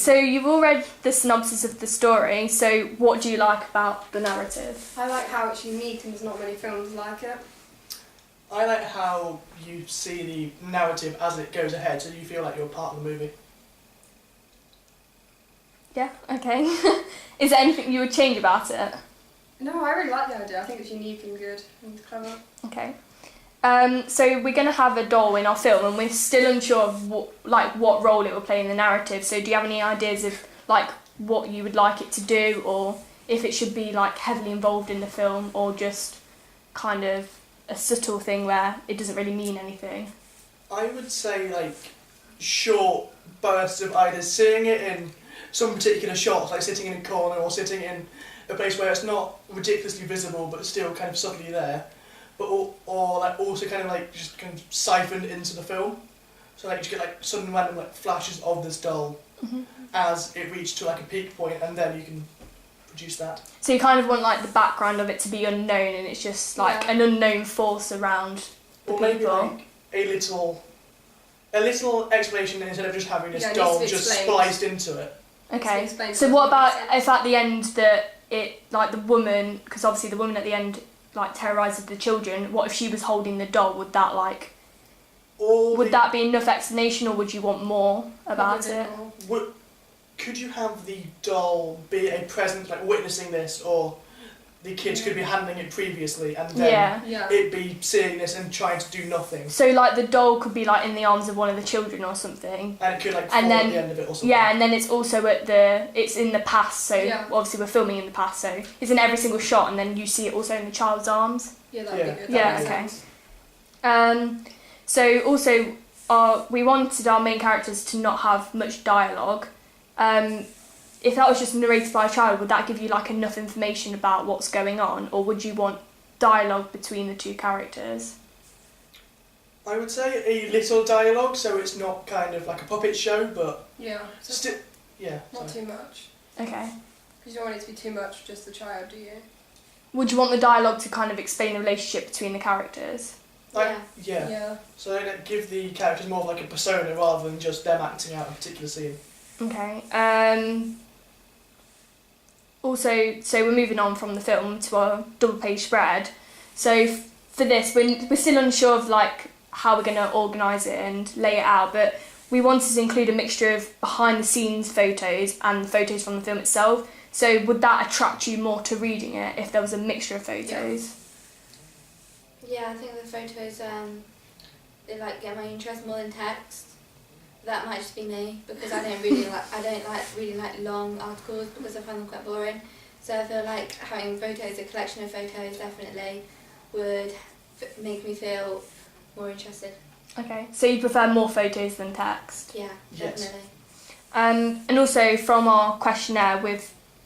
So you've all read the synopsis of the story, so what do you like about the narrative? I like how it's unique and there's not many films like it. I like how you see the narrative as it goes ahead, so you feel like you're part of the movie. Yeah, okay. Is there anything you would change about it? No, I really like the idea. I think it's unique and good and clever. Okay. So we're going to have a doll in our film, and we're still unsure of what role it will play in the narrative. So do you have any ideas of what you would like it to do, or if it should be heavily involved in the film, or just kind of a subtle thing where it doesn't really mean anything? I would say short bursts of either seeing it in some particular shots, like sitting in a corner or sitting in a place where it's not ridiculously visible but still kind of subtly there, but or also kind of just kind of siphoned into the film. So you just get sudden random flashes of this doll as it reaches to a peak point, and then you can produce that. So you kind of want the background of it to be unknown, and it's just an unknown force around the or maybe people. a little explanation instead of just having this doll just spliced into it. Okay. So what about if at the end that it the woman, because obviously the woman at the end terrorizes the children, what if she was holding the doll? Would that that be enough explanation, or would you want more about it? Could you have the doll be a present, witnessing this, or the kids could be handling it previously, and then it be seeing this and trying to do nothing? So the doll could be in the arms of one of the children or something, and it could fall at the end of it or something. Yeah, and then it's also it's in the past. So obviously we're filming in the past, so it's in every single shot, and then you see it also in the child's arms. Yeah, that'd be good. Yeah, okay. So also, we wanted our main characters to not have much dialogue. If that was just narrated by a child, would that give you enough information about what's going on, or would you want dialogue between the two characters? I would say a little dialogue, so it's not kind of like a puppet show, but still, not sorry. too much. Okay. Because you don't want it to be too much just the child, do you? Would you want the dialogue to kind of explain the relationship between the characters? Yeah. So give the characters more of a persona rather than just them acting out a particular scene. Okay. Also, so we're moving on from the film to our double-page spread. So for this, we're still unsure of how we're going to organise it and lay it out, but we wanted to include a mixture of behind-the-scenes photos and photos from the film itself. So would that attract you more to reading it if there was a mixture of photos? Yeah, I think the photos they get my interest more than text. That might just be me, because I don't really like long articles, because I find them quite boring. So I feel like having photos, a collection of photos, definitely would make me feel more interested. Okay, so you prefer more photos than text? Yeah, definitely. And also from our questionnaire,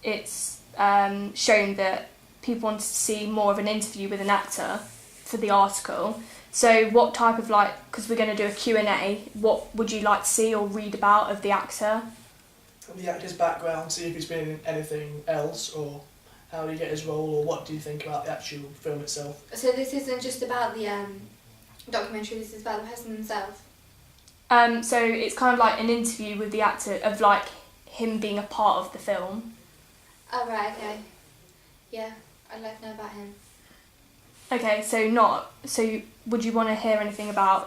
it's shown that people wanted to see more of an interview with an actor for the article. So what type of because we're going to do a Q&A, what would you like to see or read about of the actor? From the actor's background, see if he's been in anything else, or how did he get his role, or what do you think about the actual film itself? So this isn't just about the documentary, this is about the person himself? So it's kind of an interview with the actor of him being a part of the film. Oh right, okay. Yeah, I'd like to know about him. Okay, so would you want to hear anything about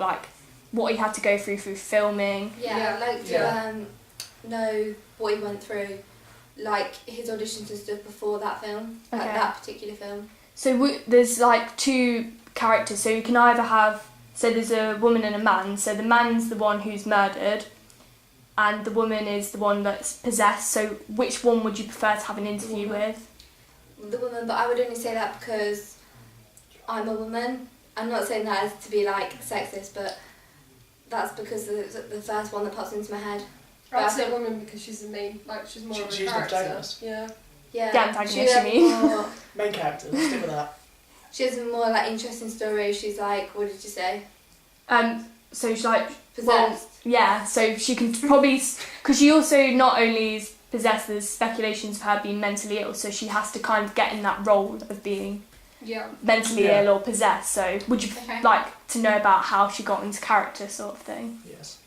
what he had to go through filming? Yeah, I'd like to know what he went through, his auditions and stuff before that film, that particular film. So there's two characters, so you can either have, so there's a woman and a man, so the man's the one who's murdered and the woman is the one that's possessed, so which one would you prefer to have an interview with? The woman, but I would only say that because I'm a woman. I'm not saying that as to be sexist, but that's because the first one that pops into my head. I'd say a woman because she's the main, she's more of a she's character. The protagonist. Yeah. The antagonist, you mean? Main character, let's stick with that. She has a more interesting story. She's what did you say? So she's possessed. Yeah, so she can probably, because she also not only is possessed, there's speculations of her being mentally ill, so she has to kind of get in that role of being mentally ill or possessed. So would you like to know about how she got into character, sort of thing? Yes.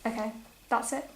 Okay, that's it.